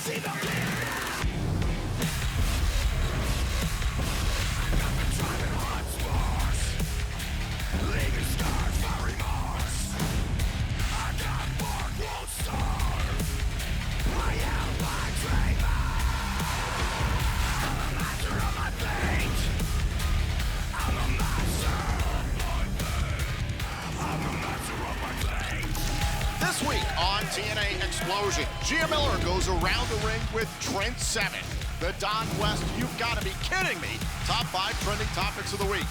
This week on TNA Xplosion, Gia Miller goes around the ring with Trent Seven. The Don West, you've got to be kidding me. Top 5 trending topics of the week,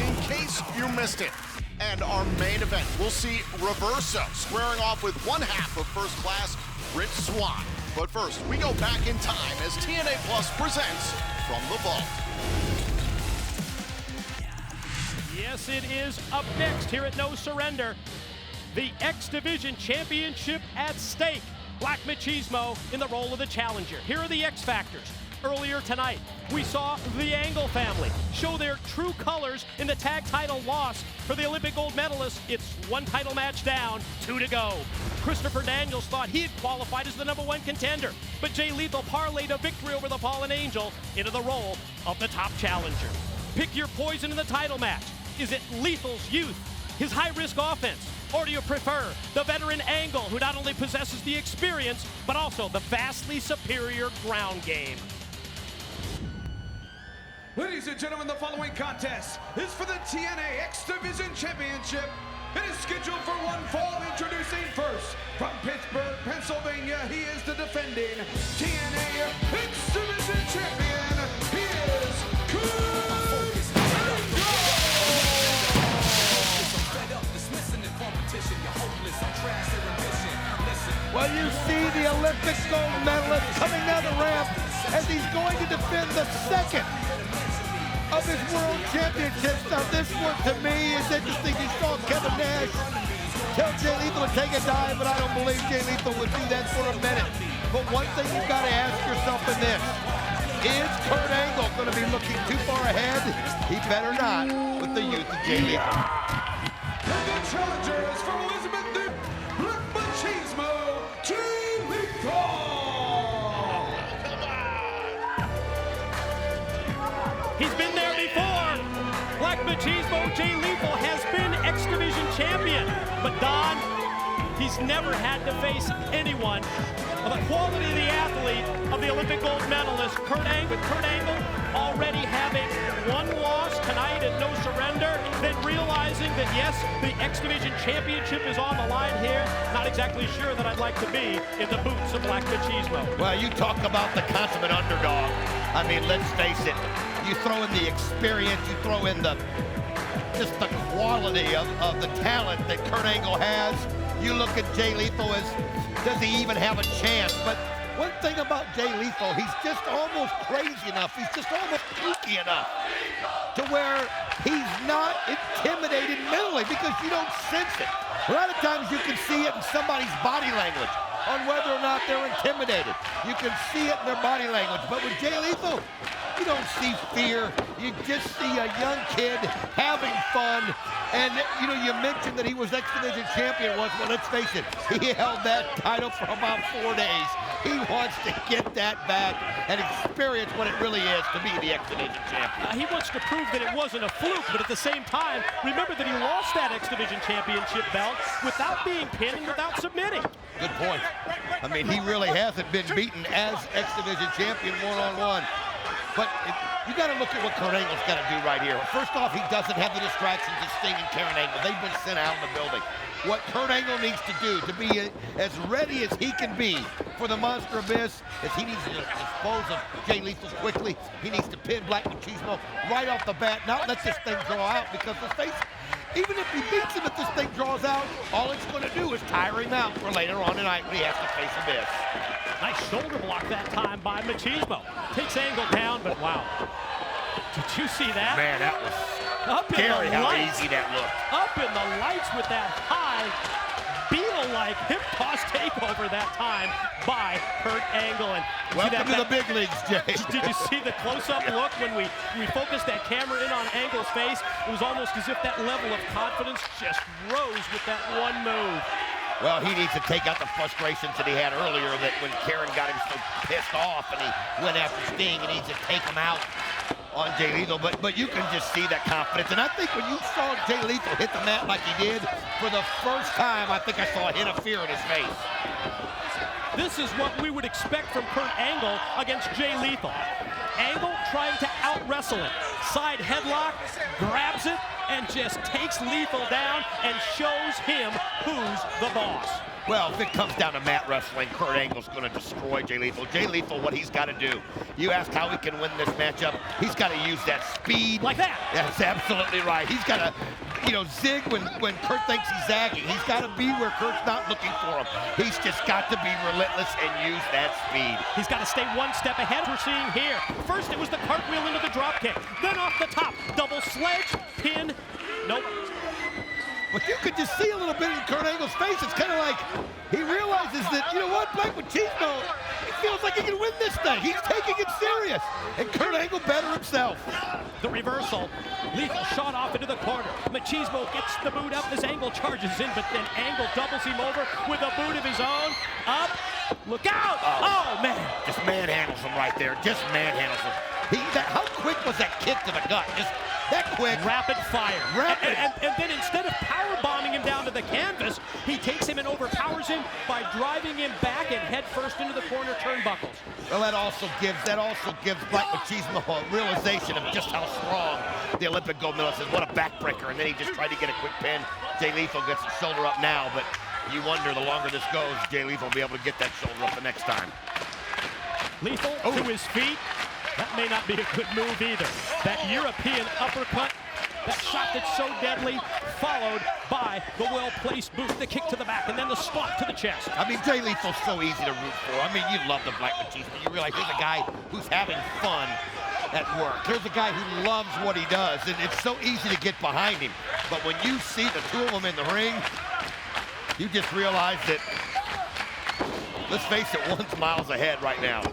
in case you missed it. And our main event, we'll see Reverso squaring off with one half of First Class, Swann. But first, we go back in time as TNA Plus presents From the Vault. Yes, it is up next here at No Surrender. The X Division Championship at stake. Black Machismo in the role of the challenger. Here are the X Factors. Earlier tonight, we saw the Angle family show their true colors in the tag title loss for the Olympic gold medalists. It's one title match down, 2 to go. Christopher Daniels thought he had qualified as the #1 contender, but Jay Lethal parlayed a victory over the Fallen Angel into the role of the top challenger. Pick your poison in the title match. Is it Lethal's youth, his high-risk offense, or do you prefer the veteran Angle, who not only possesses the experience, but also the vastly superior ground game? Ladies and gentlemen, the following contest is for the TNA X Division Championship. It is scheduled for one fall. Introducing first, from Pittsburgh, Pennsylvania, he is the defending TNA X Division Champion. He is Well, you see the Olympic gold medalist coming down the ramp as he's going to defend the second of his world championships. Now, this one to me is interesting. You saw Kevin Nash tell Jay Lethal to take a dive, but I don't believe Jay Lethal would do that for a minute. But one thing you've got to ask yourself in this, is Kurt Angle going to be looking too far ahead? He better not with the youth of Jay Lethal. And the challenger is from Elizabeth, the Black Machismo, Jay Lethal. He's been there before. Black Machismo, Jay Lethal has been X Division champion. But Don, he's never had to face anyone of the quality of the athlete of the Olympic gold medalist, Kurt Angle. Kurt Angle already having one loss tonight at No Surrender, then realizing that yes, the X Division championship is on the line here. Not exactly sure that I'd like to be in the boots of Black Machismo. Well, you talk about the consummate underdog. I mean, let's face it. You throw in the experience, you throw in just the quality of the talent that Kurt Angle has. You look at Jay Lethal as, does he even have a chance? But one thing about Jay Lethal, he's just almost crazy enough, he's just almost kooky enough to where he's not intimidated mentally, because you don't sense it. A lot of times you can see it in somebody's body language on whether or not they're intimidated. You can see it in their body language. But with Jay Lethal, you don't see fear. You just see a young kid having fun. And, you know, you mentioned that he was X Division champion once. Well, let's face it, he held that title for about 4 days. He wants to get that back and experience what it really is to be the X Division champion. He wants to prove that it wasn't a fluke, but at the same time, remember that he lost that X Division championship belt without being pinned and without submitting. Good point. I mean, he really hasn't been beaten as X Division champion one-on-one. But you got to look at what Kurt Angle's got to do right here. First off, he doesn't have the distractions of Sting and Karen Angle. They've been sent out in the building. What Kurt Angle needs to do to be as ready as he can be for the Monster Abyss is he needs to dispose of Jay Lethal quickly. He needs to pin Black Machismo right off the bat, not let this thing draw out, because let's face it, even if he beats him, if this thing draws out, all it's going to do is tire him out for later on tonight when he has to face Abyss. Nice shoulder block that time by Machismo. Takes Angle down, but wow. Did you see that? Man, that was up in scary the how lights. easy that looked. Up in the lights with that high Beal-like hip toss takeover that time by Kurt Angle. And welcome to the big leagues, Jay. Did you see the close-up look when we focused that camera in on Angle's face? It was almost as if that level of confidence just rose with that one move. Well, he needs to take out the frustrations that he had earlier, that when Karen got him so pissed off and he went after Sting, and he needs to take him out on Jay Lethal. But you can just see that confidence. And I think when you saw Jay Lethal hit the mat like he did, for the first time, I think I saw a hint of fear in his face. This is what we would expect from Kurt Angle against Jay Lethal. Angle trying to out-wrestle him. Side headlock, grabs it, and just takes Lethal down and shows him who's the boss. Well, if it comes down to mat wrestling, Kurt Angle's going to destroy Jay Lethal. Jay Lethal, what he's got to do, you ask how he can win this matchup, he's got to use that speed. Like that. That's absolutely right. He's got to, zig when Kurt thinks he's zagging. He's got to be where Kurt's not looking for him. He's just got to be relentless and use that speed. He's got to stay one step ahead. We're seeing here. First, it was the cartwheel into the dropkick. Then off the top, double sledge, pin. Nope. But you could just see a little bit in Kurt Angle's face. It's kind of like he realizes that, you know what, Black Machismo, he feels like he can win this thing. He's taking it serious. And Kurt Angle better himself. The reversal. Lethal shot off into the corner. Machismo gets the boot up as Angle charges in, but then Angle doubles him over with a boot of his own. Up. Look out. Oh man. Just manhandles him right there. Just manhandles him. How quick was that kick to the gut? Just that quick. Rapid fire. Rapid. And then instead of power bombing him down to the canvas, he takes him and overpowers him by driving him back and head first into the corner turnbuckles. Well, that also gives Black Machismo a realization of just how strong the Olympic gold medalist is. What a backbreaker. And then he just tried to get a quick pin. Jay Lethal gets his shoulder up now, but you wonder the longer this goes, Jay Lethal will be able to get that shoulder up the next time. Lethal to his feet. That may not be a good move either. That European uppercut, that shot that's so deadly, followed by the well-placed boot, the kick to the back, and then the spot to the chest. I mean, Jay Lethal's so easy to root for. I mean, you love the Black Machismo. You realize here's a guy who's having fun at work. Here's a guy who loves what he does, and it's so easy to get behind him. But when you see the two of them in the ring, you just realize that, let's face it, one's miles ahead right now.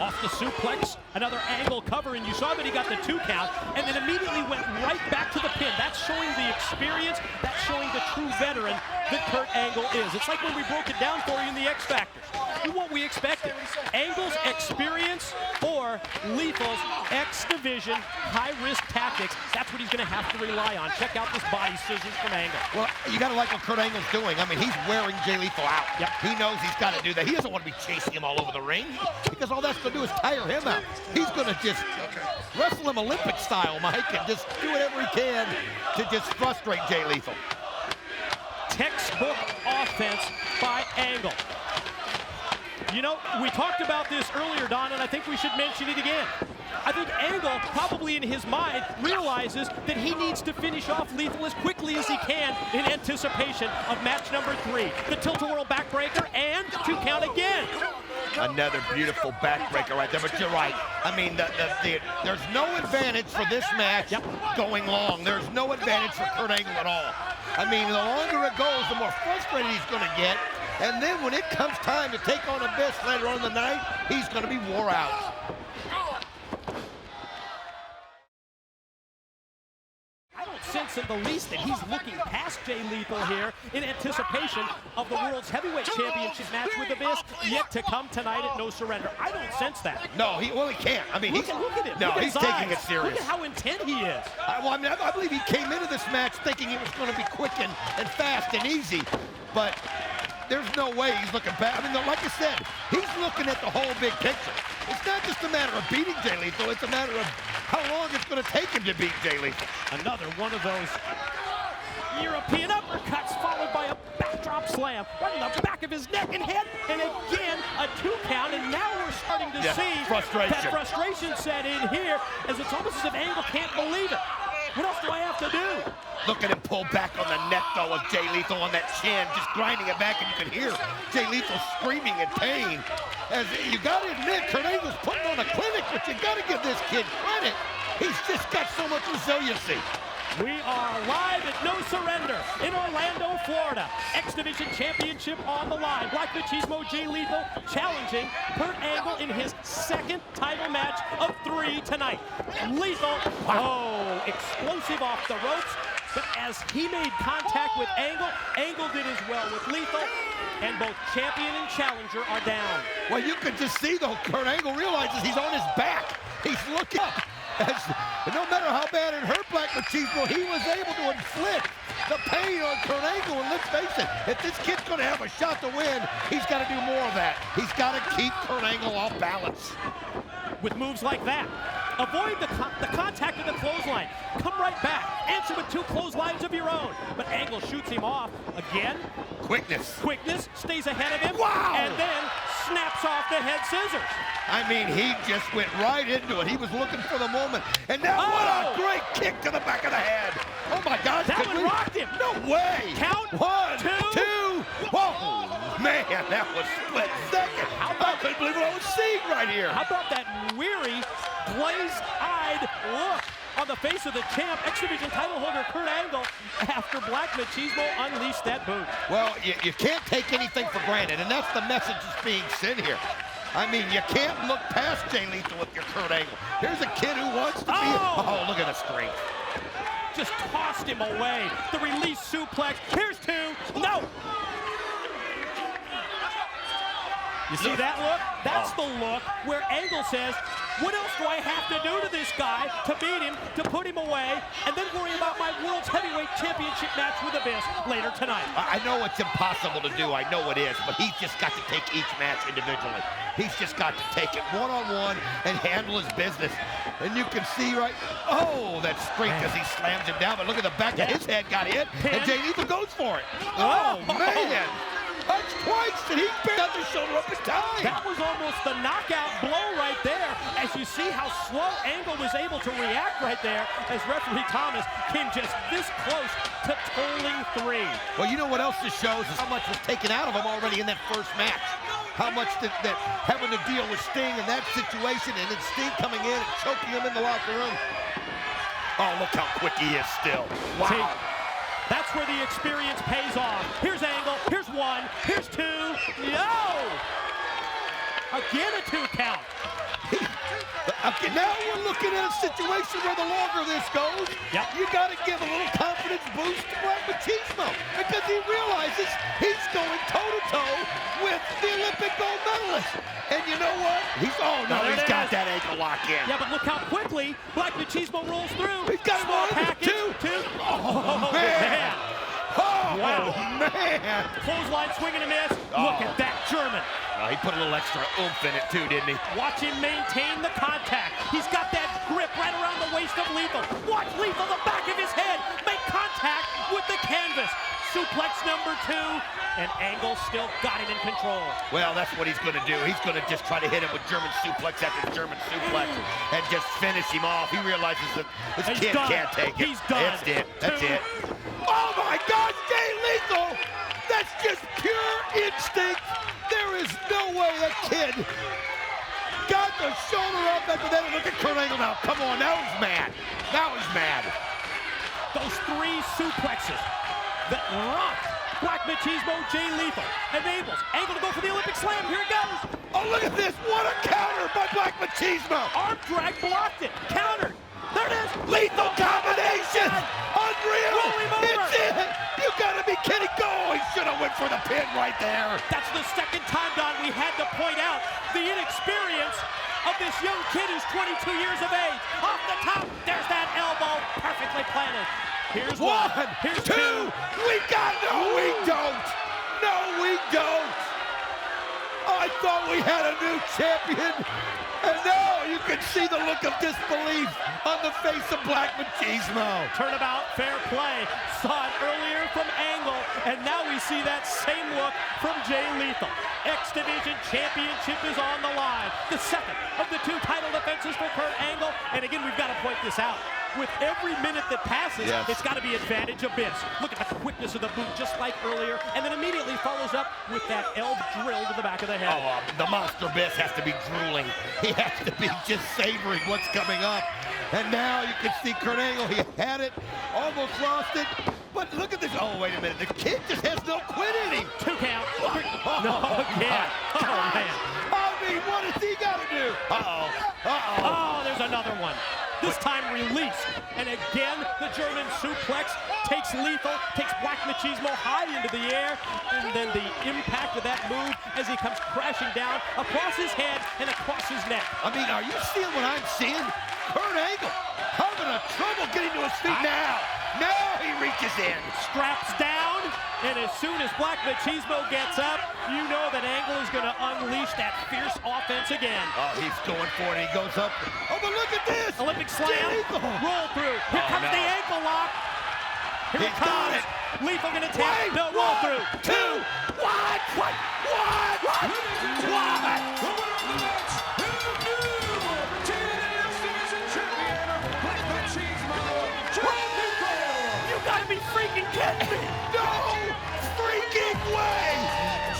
Off the suplex, another Angle cover, and you saw that he got the 2 count, and then immediately went right back to the pin. That's showing the experience, that's showing the true veteran that Kurt Angle is. It's like when we broke it down for you in the X Factors. What we expected. Angle's experience or Lethal's X Division high-risk tactics. That's what he's going to have to rely on. Check out this body scissors from Angle. Well, you got to like what Kurt Angle's doing. I mean, he's wearing Jay Lethal out. Yep. He knows he's got to do that. He doesn't want to be chasing him all over the ring because all that's going to do is tire him out. He's going to just wrestle him Olympic style, Mike, and just do whatever he can to just frustrate Jay Lethal. Textbook offense by Angle. You know, we talked about this earlier, Don, and I think we should mention it again. I think Angle, probably in his mind, realizes that he needs to finish off Lethal as quickly as he can in anticipation of match number 3. The tilt-a-whirl backbreaker and 2 count again. Another beautiful backbreaker right there, but you're right. I mean, there's no advantage for this match going long. There's no advantage for Kurt Angle at all. I mean, the longer it goes, the more frustrated he's going to get. And then when it comes time to take on Abyss later on in the night, he's going to be wore out. I don't sense in the least that he's looking past Jay Lethal here in anticipation of the World's Heavyweight Championship match with Abyss yet to come tonight at No Surrender. I don't sense that. No, he can't. I mean, look at him. No, look at he's his taking eyes. it serious. Look at how intent he is. I believe he came into this match thinking it was going to be quick and fast and easy, but there's no way he's looking back. I mean, like I said, he's looking at the whole big picture. It's not just a matter of beating Jay Lethal, it's a matter of how long it's going to take him to beat Jay Lethal. Another one of those European uppercuts followed by a backdrop slam right in the back of his neck and head, and again a 2 count, and now we're starting to see that frustration set in here as it's almost as if Angle can't believe it. What else do I have to do? Look at him pull back on the neck, though, of Jay Lethal on that chin, just grinding it back, and you can hear Jay Lethal screaming in pain. As you got to admit, Kurt Angle's putting on a clinic, but you got to give this kid credit. He's just got so much resiliency. We are live at No Surrender in Orlando, Florida. X Division Championship on the line. Black Machismo Jay Lethal challenging Kurt Angle in his 2nd title match of 3 tonight. Lethal, explosive off the ropes. But as he made contact with Angle, Angle did as well with Lethal, and both champion and challenger are down. Well, you can just see, though, Kurt Angle realizes he's on his back. He's looking up. No matter how bad it hurt Black Machismo, he was able to inflict the pain on Kurt Angle. And let's face it, if this kid's going to have a shot to win, he's got to do more of that. He's got to keep Kurt Angle off balance. With moves like that, avoid the contact of the clothesline. Come right back. Answer with 2 clotheslines of your own. But Angle shoots him off again. Quickness. Quickness stays ahead of him. Wow! And then snaps off the head scissors. I mean, he just went right into it. He was looking for the moment. And now what a great kick to the back of the head. Oh, my gosh. That one rocked him. No way. Count. 1, 2. 2. Whoa. Man, that was split second. I couldn't believe what I was seeing right here. How about that weary, glazed-eyed look on the face of the champ, X Division title holder Kurt Angle, after Black Machismo unleashed that boot? Well, you can't take anything for granted, and that's the message that's being sent here. I mean, you can't look past Jay Lethal with your Kurt Angle. Here's a kid who wants to be... Oh, look at the strength. Just tossed him away. The release suplex. Here's 2. No! You see that look? That's the look where Angle says, what else do I have to do to this guy to beat him, to put him away, and then worry about my World's Heavyweight Championship match with Abyss later tonight? I know it's impossible to do. I know it is, but he's just got to take each match individually. He's just got to take it one-on-one and handle his business. And you can see oh, that strength as he slams him down, but look at the back of his head got hit, and Jay Lethal goes for it. Oh, man. That's twice, and he got the shoulder up in time. That was almost the knockout blow right there, as you see how slow Angle was able to react right there, as referee Thomas came just this close to tolling 3. Well, you know what else this shows is how much was taken out of him already in that first match. How much that having to deal with Sting in that situation, and then Sting coming in and choking him in the locker room. Oh, look how quick he is still. Wow. See, that's where the experience pays off. Here's Angle, here's 1, here's 2, no! Again a 2 count. Okay, now we're looking at a situation where the longer this goes, you got to give a little confidence boost to Black Machismo, because he realizes he's going toe-to-toe with the Olympic gold medalist. And you know what? He's got that ankle lock in. Yeah, but look how quickly Black Machismo rolls through. He's got Small one, package, 2. Oh, man. Oh, wow. Man. Clothesline swing and a miss. Look at that German. He put a little extra oomph in it too, didn't he? Watch him maintain the contact. He's got that grip right around the waist of Lethal. Watch Lethal, the back of his head, make contact with the canvas. Suplex number 2, and Angle still got him in control. Well, that's what he's going to do. He's going to just try to hit him with German suplex after German suplex and just finish him off. He realizes that this kid can't take it. He's done. That's it. That's it. Oh, my God, Jay Lethal! That's just pure instinct. There is no way that kid got the shoulder up after that. Look at Kurt Angle now. Come on, now he's mad. Now he's mad. Those 3 suplexes that rock Black Machismo, Jay Lethal, enables Angle to go for the Olympic Slam. Here it goes. Oh, look at this. What a counter by Black Machismo. Arm drag blocked it. Countered. There it is. Lethal combination. Unreal. Roll him over. It's it. You gotta be kidding. Go. He should have went for the pin right there. That's the second time, Don, we had to point out the inexperience of this young kid who's 22 years of age. Off the top, there's that elbow, perfectly planted. Here's 1, here's 2. We don't. No, we don't. I thought we had a new champion. And now you can see the look of disbelief on the face of Black Machismo. Turnabout, fair play. Saw it earlier from Angle, and now we see that same look from Jay Lethal. X Division Championship is on the line. The second of the 2 title defenses for Kurt Angle. And again, we've got to point this out. With every minute that passes, it's got to be advantage Abyss. Look at the quickness of the boot, just like earlier, and then immediately follows up with that elbow drill to the back of the head. Oh, the Monster Abyss has to be drooling. He has to be just savoring what's coming up. And now you can see Kurt Angle. He had it, almost lost it. But look at this. Oh, wait a minute. The kid just has no quit in him. 2 count. Oh, no, again. Oh, man. I mean, what has he got to do? Uh-oh. Uh-oh. Oh, there's another one. this time released. And again, the German suplex takes Lethal, takes Black Machismo high into the air, and then the impact of that move as he comes crashing down across his head and across his neck. I mean, are you seeing what I'm seeing? Kurt Angle having a trouble getting to his feet now. Now he reaches in. Straps down, and as soon as Black Machismo gets up, you know that Angle is going to unleash that fierce offense again. Oh, he's going for it. He goes up. Oh, but look at this. Olympic slam, roll through. Here comes the ankle lock. Here it comes. Lethal going to tap. No, roll through. Two. What? What? What? What? You gotta be freaking kidding me! No freaking way!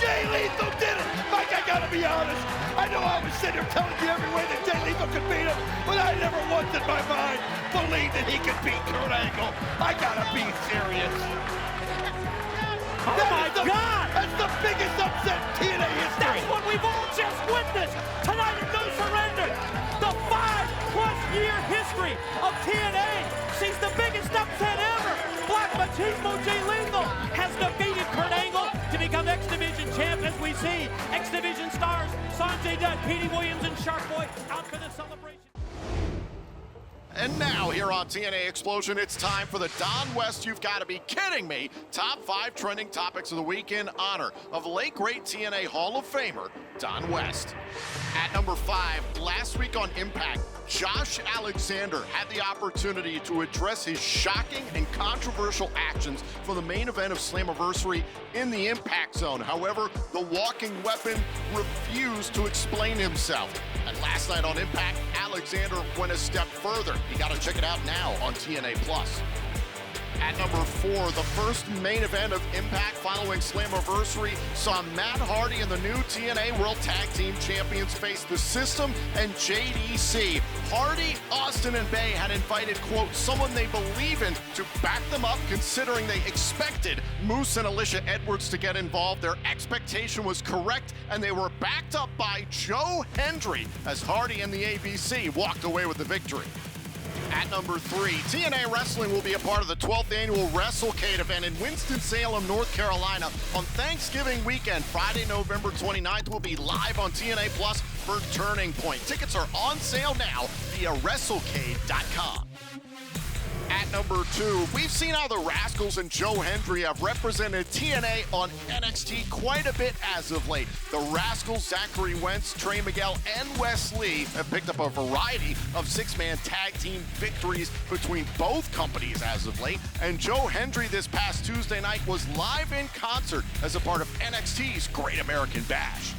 Jay Lethal did it! Mike, I gotta be honest. I know I was sitting there telling you every way that Jay Lethal could beat him, but I never once in my mind believed that he could beat Kurt Angle. I gotta be serious. Oh my God! That's the biggest upset in TNA history. That's what we've all just witnessed tonight at No Surrender. The 5+ year history of TNA sees the biggest upset ever. Black Machismo Jay Lethal has defeated Kurt Angle to become X Division champ, as we see X Division stars Sanjay Dutt, Petey Williams, and Shark Boy out for the celebration. And now here on TNA Xplosion, it's time for the Don West You've Got to Be Kidding Me Top 5 Trending Topics of the Week in honor of late great TNA Hall of Famer, Don West. At number 5, last week on Impact, Josh Alexander had the opportunity to address his shocking and controversial actions for the main event of Slammiversary in the Impact Zone. However, the walking weapon refused to explain himself. And last night on Impact, Alexander went a step further. You got to check it out now on TNA+. At number 4, the first main event of Impact following Slammiversary saw Matt Hardy and the new TNA World Tag Team Champions face The System and JDC. Hardy, Austin, and Bay had invited, quote, someone they believe in to back them up, considering they expected Moose and Alicia Edwards to get involved. Their expectation was correct, and they were backed up by Joe Hendry as Hardy and the ABC walked away with the victory. At number 3, TNA Wrestling will be a part of the 12th annual WrestleCade event in Winston-Salem, North Carolina on Thanksgiving weekend. Friday, November 29th, will be live on TNA Plus for Turning Point. Tickets are on sale now via WrestleCade.com. At number 2, we've seen how the Rascals and Joe Hendry have represented TNA on NXT quite a bit as of late. The Rascals, Zachary Wentz, Trey Miguel, and Wes Lee have picked up a variety of 6-man tag team victories between both companies as of late. And Joe Hendry this past Tuesday night was live in concert as a part of NXT's Great American Bash.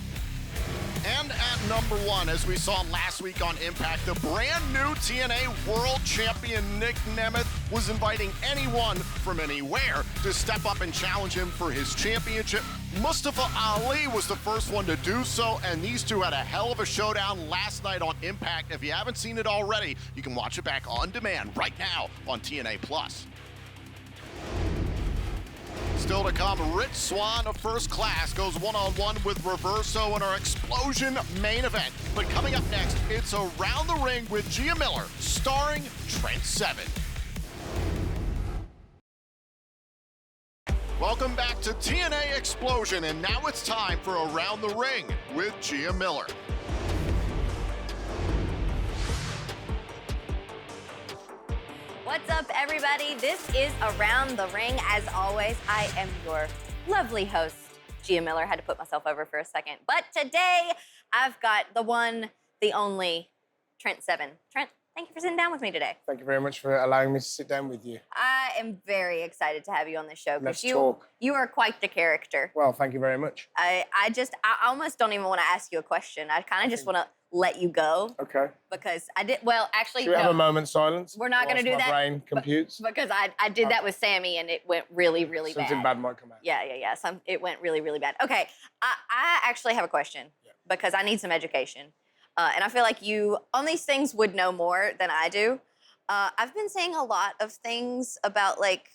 And at number 1, as we saw last week on Impact, the brand new TNA World Champion Nick Nemeth was inviting anyone from anywhere to step up and challenge him for his championship. Mustafa Ali was the first one to do so, and these two had a hell of a showdown last night on Impact. If you haven't seen it already, you can watch it back on demand right now on TNA+. Still to come, Rich Swann of First Class goes one-on-one with Reverso in our Xplosion main event. But coming up next, it's Around the Ring with Gia Miller, starring Trent Seven. Welcome back to TNA Xplosion, and now it's time for Around the Ring with Gia Miller. What's up, everybody? This is Around the Ring. As always, I am your lovely host, Gia Miller. Had to put myself over for a second. But today, I've got the one, the only, Trent Seven. Trent, thank you for sitting down with me today. Thank you very much for allowing me to sit down with you. I am very excited to have you on this show. Let's because talk. You are quite the character. Well, thank you very much. I almost don't even want to ask you a question. I kind of just want to let you go. Okay. Because I did, well, actually, Should we have a moment's silence? We're not going to do that. My brain computes. Because I did that with Sammy, and it went really, really bad. Something bad might come out. Yeah. It went really, really bad. Okay, I actually have a question because I need some education. And I feel like you, on these things, would know more than I do. I've been seeing a lot of things about, like,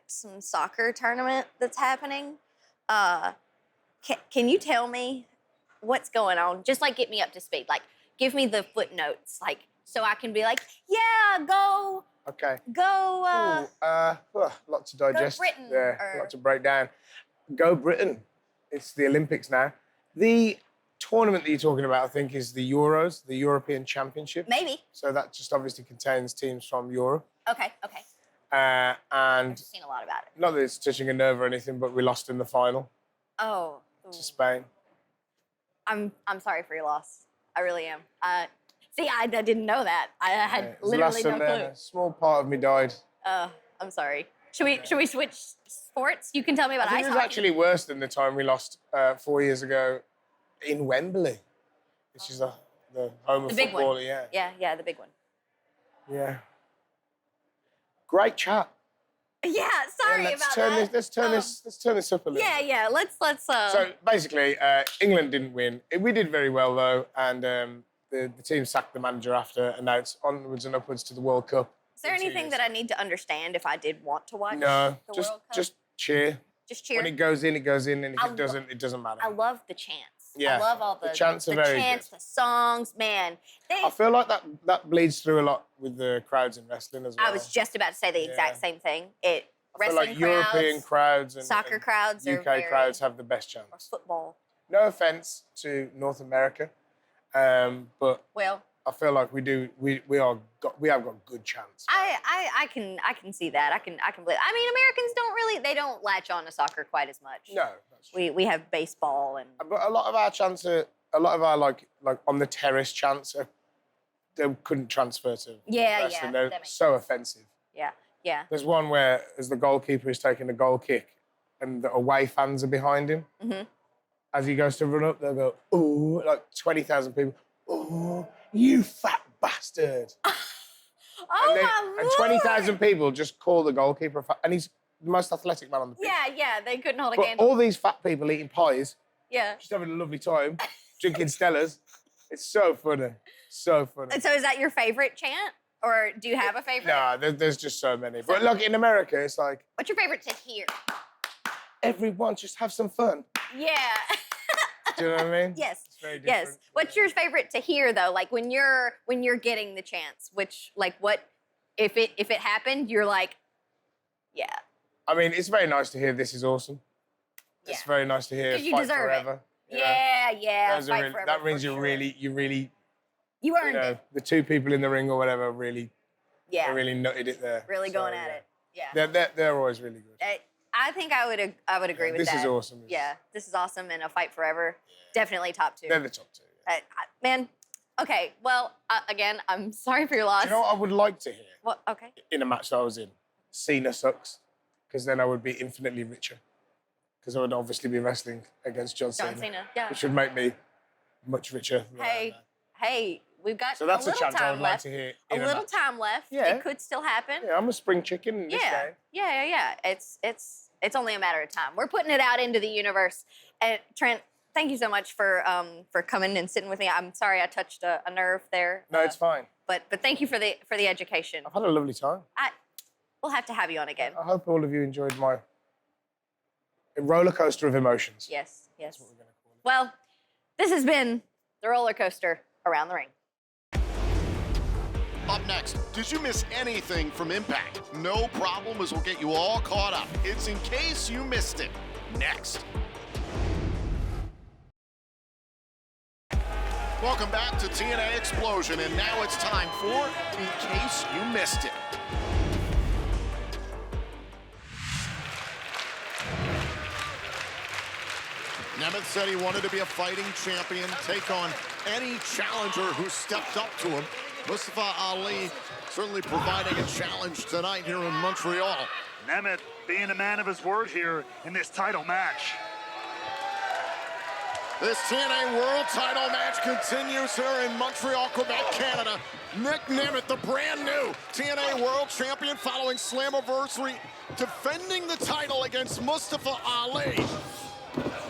some soccer tournament that's happening. Can you tell me what's going on? Just, like, get me up to speed. Like, give me the footnotes. Like, so I can be like, yeah, go. Okay. Go. Lot to digest. Britain, Yeah, or- lot to break down. Go Britain. It's the Olympics now. The tournament that you're talking about, I think, is the Euros, the European Championship. Maybe. So that just obviously contains teams from Europe. Okay. And I've seen a lot about it. not that it's touching a nerve or anything, but we lost in the final Oh. to Spain. I'm sorry for your loss. I really am. See, I didn't know that. I had It was literally no last clue. A small part of me died. I'm sorry. Should we switch sports? You can tell me about I think ice it was hockey. actually worse than the time we lost 4 years ago in Wembley, which is the home of The big football. one. Yeah. Yeah, the big one. Yeah. Great chat. Yeah, sorry let's about turn that. Let's turn this up a little. Yeah. Let's. So basically, England didn't win. We did very well though, and the team sacked the manager after, and now it's onwards and upwards to the World Cup. Is there anything that I need to understand if I did want to watch No, the just World Cup? just cheer. Just cheer. When it goes in, it goes in, and if I it doesn't, it doesn't matter. I love the chants. Yeah, I love all the chants are very chants, good. the songs, man. I feel like that bleeds through a lot with the crowds in wrestling as well. I was just about to say the exact same thing. I feel Wrestling like crowds, European crowds and soccer crowds are UK very, crowds have the best or chance. football. No offense to North America, but Well, I feel like we have got good chance. I can see that. I can believe. I mean, Americans they don't latch on to soccer quite as much. No, that's true. We have baseball and But a lot of our chants are, a lot of our like on the terrace chants are, they couldn't transfer to wrestling. They're that makes so sense. offensive. yeah. There's one where as the goalkeeper is taking a goal kick and the away fans are behind him. Mm-hmm. As he goes to run up, they'll go, "Oh!" Like 20,000 people. "Oh, you fat bastard!" Oh my and lord! 20,000 people just call the goalkeeper a fat, and he's the most athletic man on the pitch. Yeah. They couldn't hold a But candle. all these fat people eating pies, Yeah. just having a lovely time, drinking Stellas. It's so funny. So funny. And so, is that your favorite chant, or do you have a favorite? Nah, there's just so many. But look, in America, it's like, What's your favorite to hear? everyone just have some fun. Yeah. Do you know what I mean? Yes. It's very different. Yes. What's your favorite to hear though? Like when you're getting the chance, what if it happened, you're like, yeah. I mean, it's very nice to hear "This Is Awesome." Yeah. It's very nice to hear 'Cause you "Fight deserve it. Forever." you know? Yeah. Those are Fight really- forever, that means for you sure. really, You earned it. the two people in the ring or whatever really, Yeah. they really nutted it there. Really So, going at yeah. it. Yeah. They're always really good. I think I would agree with This that. Is Awesome. Yeah. This Is Awesome and A Fight Forever. Definitely top two. They're the top two. Yeah. Man. Okay. Well, again, I'm sorry for your loss. Do you know what I would like to hear What? Okay. in a match that I was in? Cena sucks, because then I would be infinitely richer. Because I would obviously be wrestling against John Cena. Yeah. Which would make me much richer. than I am now. Hey, we've got So that's a a little chance I time would like left. to hear A in little match. time left. Yeah. It could still happen. Yeah, I'm a spring chicken in this game. Yeah. It's only a matter of time. We're putting it out into the universe. And Trent, thank you so much for coming and sitting with me. I'm sorry I touched a nerve there. No, it's fine. But thank you for the education. I've had a lovely time. We'll have to have you on again. I hope all of you enjoyed my roller coaster of emotions. Yes. That's what we're going to call it. Well, this has been the roller coaster around the ring. Up next, did you miss anything from Impact? No problem, as we'll get you all caught up. It's In Case You Missed It. Next. Welcome back to TNA Xplosion, and now it's time for In Case You Missed It. Nemeth said he wanted to be a fighting champion, take on any challenger who stepped up to him. Mustafa Ali certainly providing a challenge tonight here in Montreal. Nemeth being a man of his word here in this title match. This TNA World title match continues here in Montreal, Quebec, Canada. Nick Nemeth, the brand new TNA World Champion, following Slammiversary, defending the title against Mustafa Ali.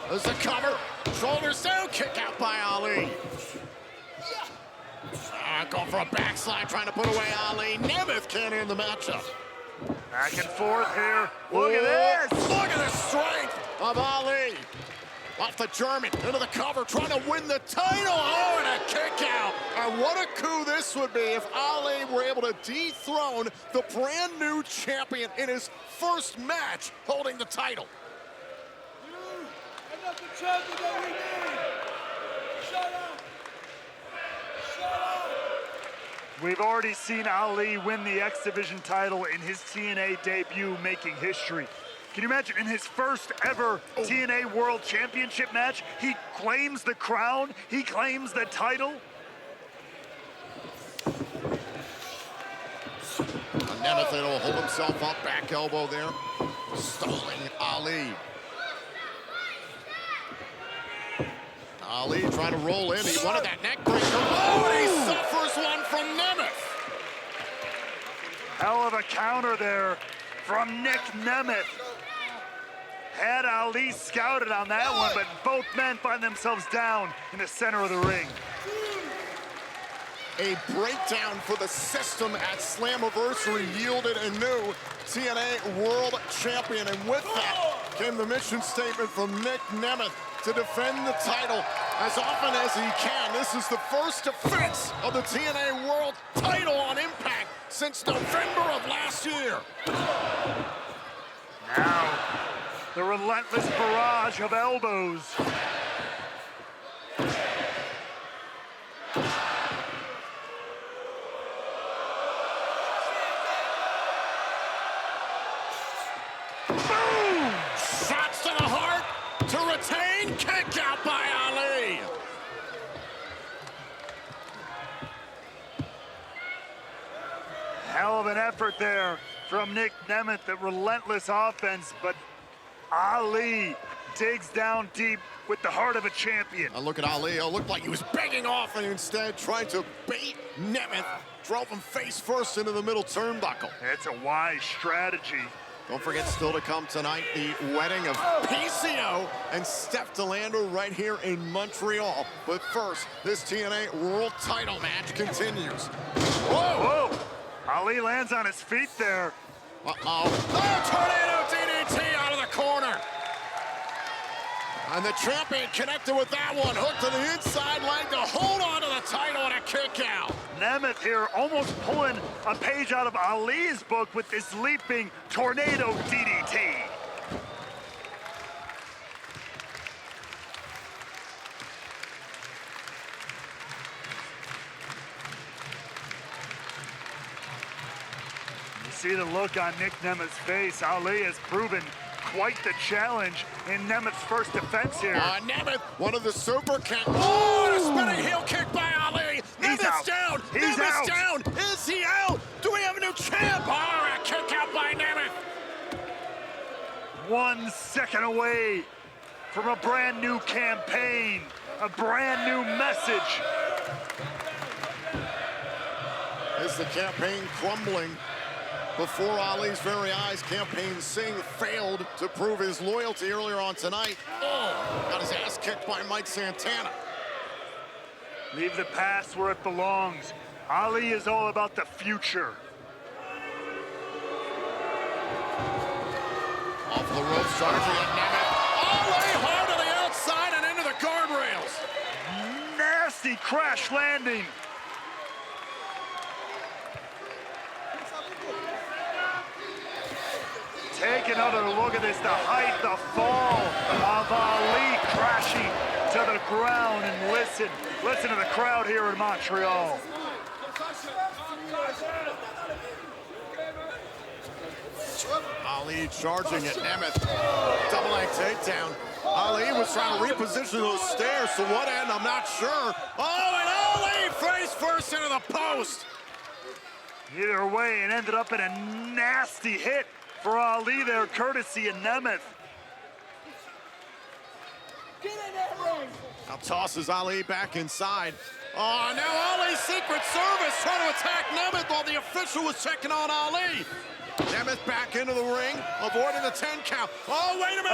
There's the cover, shoulders down, kick out by Ali. Going for a backslide, trying to put away Ali. Nemeth can't end the matchup. Back and forth here. Look at this. Look at the strength of Ali. Off the German, into the cover, trying to win the title. Oh, and a kick out. And what a coup this would be if Ali were able to dethrone the brand new champion in his first match holding the title. We've already seen Ali win the X Division title in his TNA debut, making history. Can you imagine, in his first ever TNA World Championship match, he claims the crown, he claims the title? Nemeth will hold himself up, back elbow there, stalling Ali. Ali trying to roll in, he wanted that neck breaker. Oh, and he suffers one from Nemeth. Hell of a counter there from Nick Nemeth. Had Ali scouted on that one, but both men find themselves down in the center of the ring. A breakdown for the system at Slammiversary yielded a new TNA World Champion. And with that came the mission statement from Nick Nemeth to defend the title as often as he can. This is the first defense of the TNA World title on Impact since November of last year. Now, the relentless barrage of elbows. Boom! Shots to the heart to retain, kick out by Ali. Hell of an effort there from Nick Nemeth, the relentless offense, but Ali digs down deep with the heart of a champion. Now look at Ali. It looked like he was begging off and instead trying to bait Nemeth. Drove him face first into the middle turnbuckle. It's a wise strategy. Don't forget, still to come tonight, the wedding of PCO and Steph DeLander right here in Montreal. But first, this TNA World title match continues. Whoa! Whoa! Ali lands on his feet there. Uh-oh. Oh, tornado DDT out of the corner. And the champion connected with that one. Hooked to the inside leg to hold on to the title and a kick out. Nemeth here almost pulling a page out of Ali's book with this leaping tornado DDT. You see the look on Nick Nemeth's face. Ali has proven quite the challenge in Nemeth's first defense here. Nemeth, one of the super king. Oh, and a spinning heel kick by Ali. Nemeth's down. He's Nemeth's out. down. Is he out? Do we have a new champ? Oh, a kick out by Nemeth. 1 second away from a brand new campaign, a brand new message. Is the campaign crumbling before Ali's very eyes? Campaign Singh failed to prove his loyalty earlier on tonight. Oh, got his ass kicked by Mike Santana. Leave the past where it belongs. Ali is all about the future. Off the ropes, charging at Nemeth. Ali hard to the outside and into the guardrails. Nasty crash landing. Take another look at this, the height, the fall of Ali crashing to the ground, and listen to the crowd here in Montreal. Ali charging at Nemeth. Double leg takedown. Ali was trying to reposition those stairs. To what end, I'm not sure. Oh, and Ali face first into the post. Either way, it ended up in a nasty hit for Ali there, courtesy of Nemeth. Now tosses Ali back inside. Oh, now Ali's Secret Service trying to attack Nemeth while the official was checking on Ali. Nemeth back into the ring, avoiding the 10 count. Oh, wait a minute.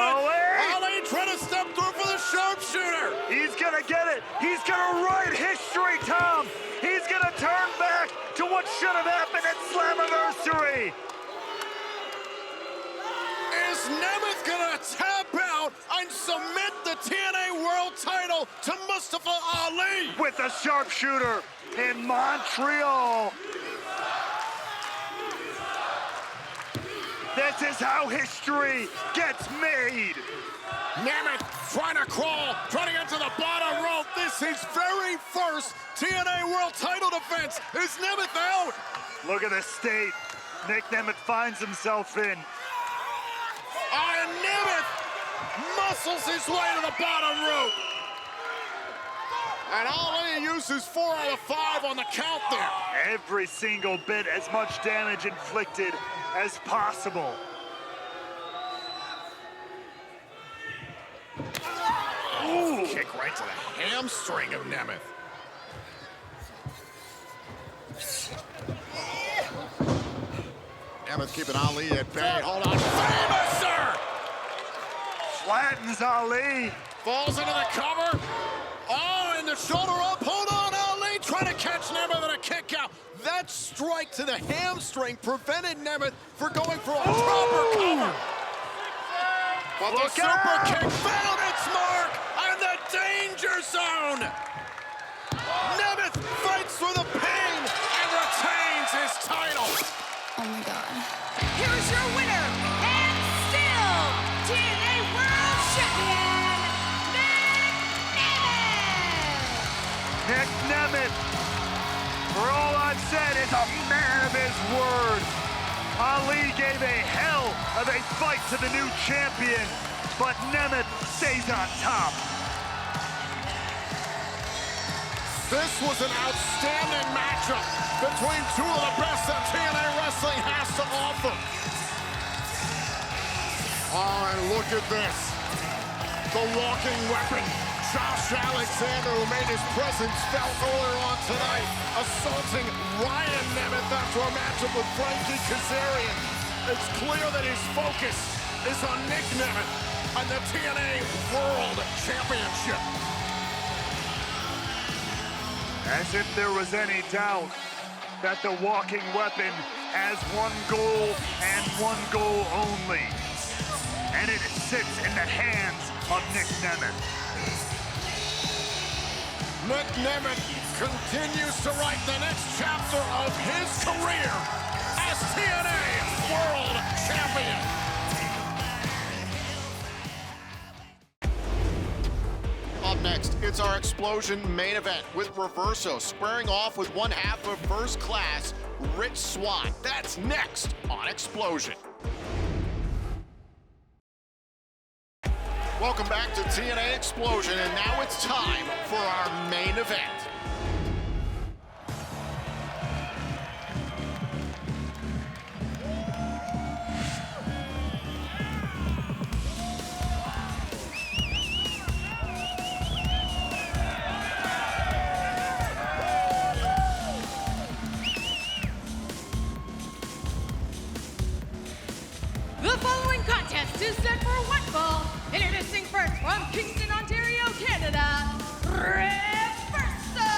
Ali trying to step through for the sharpshooter. He's gonna get it. He's gonna write history, Tom. He's gonna turn back to what should have happened at Slammiversary. Is Nemeth gonna tap out? I and submit the TNA World title to Mustafa Ali. With a sharpshooter in Montreal. This is how history gets made. Nemeth trying to crawl, trying to get to the bottom rope. This is very first TNA World title defense. Is Nemeth out? Look at the state Nick Nemeth finds himself in. And Nemeth muscles his way to the bottom rope. And Ali uses 4 out of 5 on the count there. Every single bit as much damage inflicted as possible. Ooh. Kick right to the hamstring of Nemeth. Nemeth keeping Ali at bay. Hold on. Famous, sir! Flattens Ali. Falls into the cover. Oh, and the shoulder up. Hold on, Ali trying to catch Nemeth and a kick out. That strike to the hamstring prevented Nemeth from going for a proper cover. But the super kick found its mark on the danger zone. Nemeth fights through the pain and retains his title. Oh my God. Here's your winner, and still TNA World Champion, Nick Nemeth. For all I've said, is a man of his word. Ali gave a hell of a fight to the new champion, but Nemeth stays on top. This was an outstanding matchup between two of the best that TNA Wrestling has to offer. Oh, and look at this. The walking weapon, Josh Alexander, who made his presence felt earlier on tonight, assaulting Ryan Nemeth after a matchup with Frankie Kazarian. It's clear that his focus is on Nick Nemeth and the TNA World Championship. As if there was any doubt that the walking weapon has one goal and one goal only. And it sits in the hands of Nick Nemeth. Nick Nemeth continues to write the next chapter of his career as TNA World Champion. Up next, it's our Xplosion main event with Reverso squaring off with one half of First Class, Rich Swann. That's next on Xplosion. Welcome back to TNA Xplosion, and now it's time for our main event. The following contest is set for one fall. Introducing first from Kingston, Ontario, Canada, Reverso!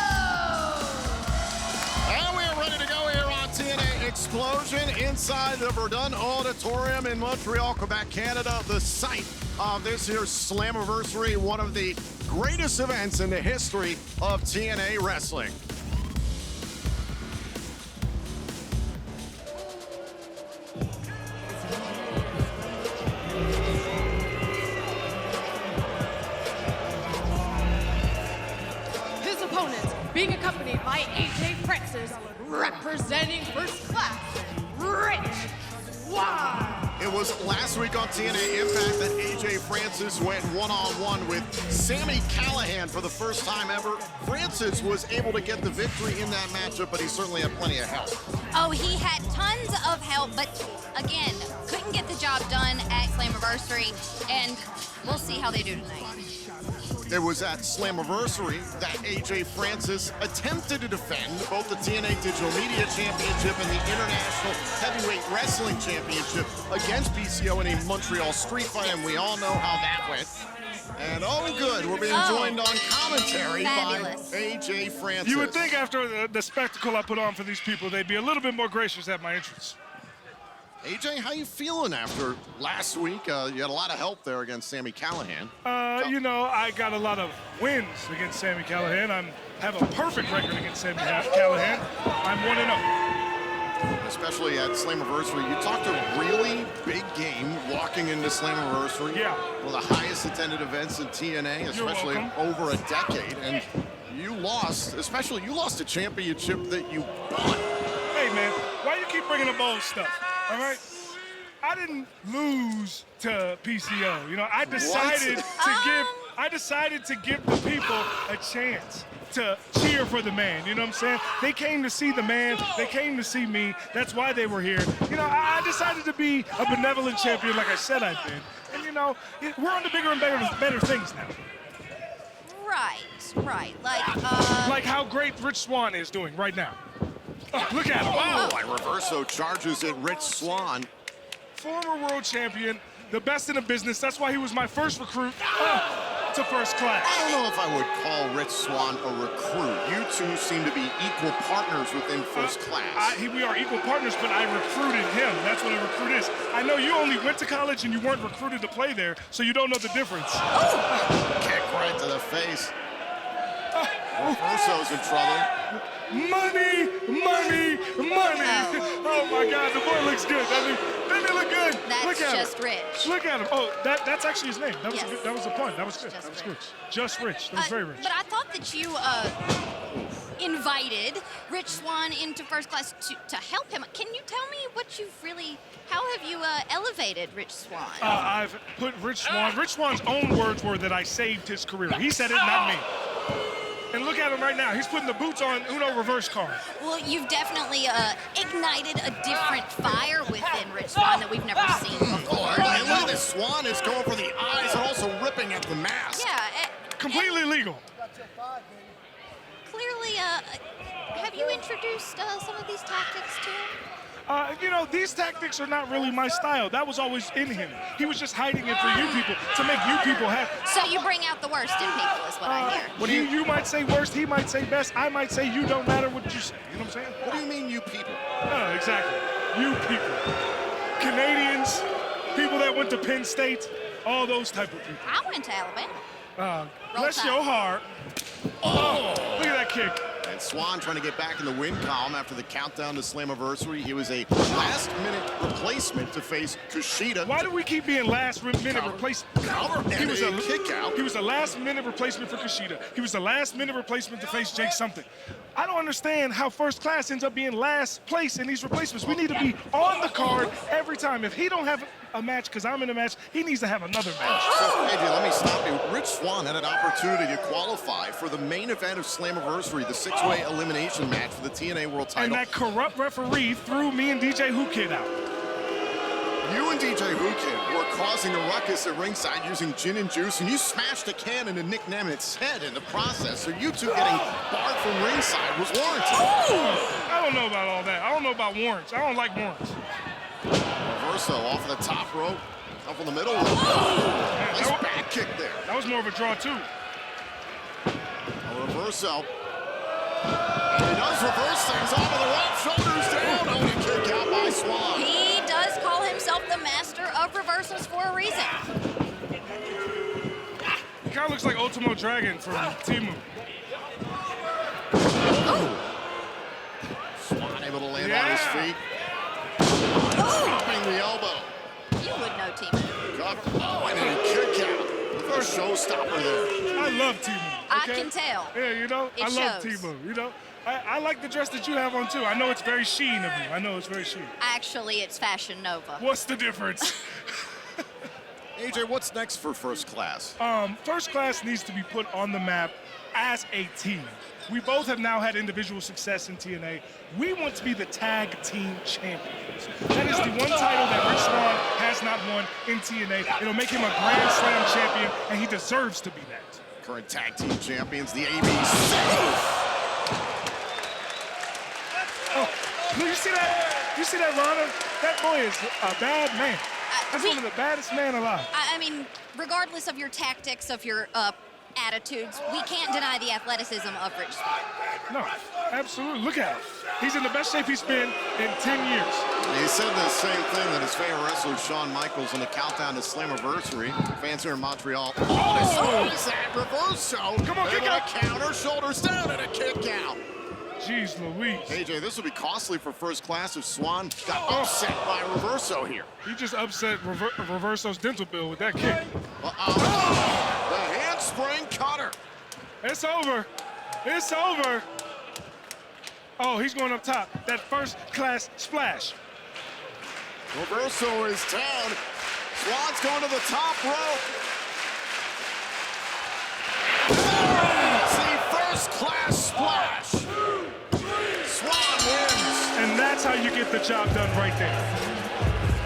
And we are ready to go here on TNA Xplosion inside the Verdun Auditorium in Montreal, Quebec, Canada, the site of this year's Slammiversary, one of the greatest events in the history of TNA wrestling. Being accompanied by AJ Francis, representing First Class, Rich Swann. It was last week on TNA Impact that AJ Francis went one-on-one with Sami Callihan for the first time ever. Francis was able to get the victory in that matchup, but he certainly had plenty of help. Oh, he had tons of help, but again, couldn't get the job done at Slammiversary, and we'll see how they do tonight. It was at Slammiversary that AJ Francis attempted to defend both the TNA Digital Media Championship and the International Heavyweight Wrestling Championship against PCO in a Montreal street fight, and we all know how that went. And oh good, we're being joined on commentary fabulous. by AJ Francis. You would think after the spectacle I put on for these people, they'd be a little bit more gracious at my entrance. AJ, how you feeling after last week? You had a lot of help there against Sami Callihan. You know, I got a lot of wins against Sami Callihan. I have a perfect record against Sami Callihan. I'm 1-0. Especially at Slammiversary, you talked a really big game walking into Slammiversary. Yeah. One of the highest attended events in TNA, especially over a decade. And you lost, especially you lost a championship that you won. Hey, man, why you keep bringing up old stuff, all right? I didn't lose to PCO. You know, I decided to give the people a chance to cheer for the man, you know what I'm saying? They came to see the man, they came to see me, that's why they were here. You know, I decided to be a benevolent champion like I said I'd been. And you know, we're on to bigger and better things now. Right. Like how great Rich Swann is doing right now. Oh, look at him. Oh, by Reverso charges at Rich Swann. Former world champion, the best in the business. That's why he was my first recruit to first class. I don't know if I would call Rich Swann a recruit. You two seem to be equal partners within first class. We are equal partners, but I recruited him. That's what a recruit is. I know you only went to college and you weren't recruited to play there, so you don't know the difference. Kick right to the face. Reverso's in trouble. Money! Oh my God, the boy looks good. Doesn't he look good? That's look at just him. Rich. Look at him. Oh, that's actually his name. That was Yes. that was a pun. That was good. Just That was Rich. good. Just Rich. That was very rich. But I thought that you invited Rich Swann into first class to help him. Can you tell me how have you elevated Rich Swann? I've put Rich Swann's own words were that I saved his career. He said it, not me. And look at him right now. He's putting the boots on Uno reverse card. Well, you've definitely ignited a different fire within Rich Swann that we've never seen before. Oh, look at this. Swann is going for the eyes and also ripping at the mask. Yeah. Completely legal. Clearly, have you introduced some of these tactics to him? You know, these tactics are not really my style. That was always in him. He was just hiding it for you people, to make you people happy. So you bring out the worst in people is what I hear. You might say worst, he might say best, I might say you don't matter what you say. You know what I'm saying? What do you mean, you people? Exactly. You people. Canadians, people that went to Penn State, all those type of people. I went to Alabama. Bless your heart. Oh, look at that kick. And Swann trying to get back in the win column after the countdown to Slammiversary. He was a last-minute replacement to face Kushida. Why do we keep being last-minute replacement? He was a kick out. He was a last-minute replacement for Kushida. He was the last-minute replacement to face Jake something. I don't understand how first class ends up being last place in these replacements. We need to be on the card every time. If he don't have a match because I'm in a match, he needs to have another match. So, AJ, let me stop you. Rich Swann had an opportunity to qualify for the main event of Slammiversary, the six-way elimination match for the TNA World Title. And that corrupt referee threw me and DJ Who Kid out. You and DJ Who Kid were causing a ruckus at ringside using gin and juice, and you smashed a cannon in Nick Nemit's head in the process. So you two getting barred from ringside was warranted. I don't know about all that. I don't know about warrants. I don't like warrants. Reverso off of the top rope, up in the middle. Nice back kick there. That was more of a draw, too. Reverso. He does reverse things off of the rope, shoulders down. Oh, and a kick out by Swann. He does call himself the master of reversals for a reason. He kind of looks like Ultimo Dragon from Timu. Swann able to land on his feet. Dropping the elbow. You would know, Timu. Oh, and then a kick out. A showstopper there. I love Timu. I can tell. Yeah, you know, I love shows. Timu. You know, I like the dress that you have on too. I know it's very Sheen of you. I know it's very Sheen. Actually, it's Fashion Nova. What's the difference? AJ, what's next for First Class? First Class needs to be put on the map as a team. We both have now had individual success in TNA. We want to be the tag team champions. That is the one title that Rich Swann has not won in TNA. It'll make him a Grand Slam champion, and he deserves to be that. Current tag team champions, the ABC. Oh, you see that? You see that, Rana? That boy is a bad man. That's one of the baddest men alive. I mean, regardless of your tactics, of your attitudes, we can't deny the athleticism of Rich Swann. No, absolutely. Look at him. He's in the best shape he's been in 10 years. He said the same thing that his favorite wrestler, Shawn Michaels, in the countdown to Slammiversary. Fans here in Montreal. Oh, is that Reverso? Come on, kick out. Counter, shoulders down, and a kick out. Jeez Louise. AJ, this will be costly for first class if Swann got upset by Reverso here. He just upset Reverso's dental bill with that kick. The handspring cutter. It's over. It's over. Oh, he's going up top. That first class splash. Reverso is down. Swann's going to the top rope. The first class splash. Swann wins. And that's how you get the job done right there.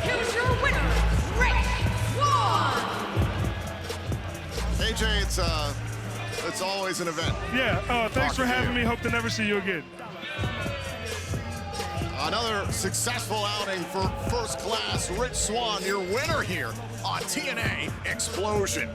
Here's your winner, Rich Swann. AJ, it's always an event. Yeah, thanks for having me. Hope to never see you again. Another successful outing for first class Rich Swann, your winner here on TNA Xplosion.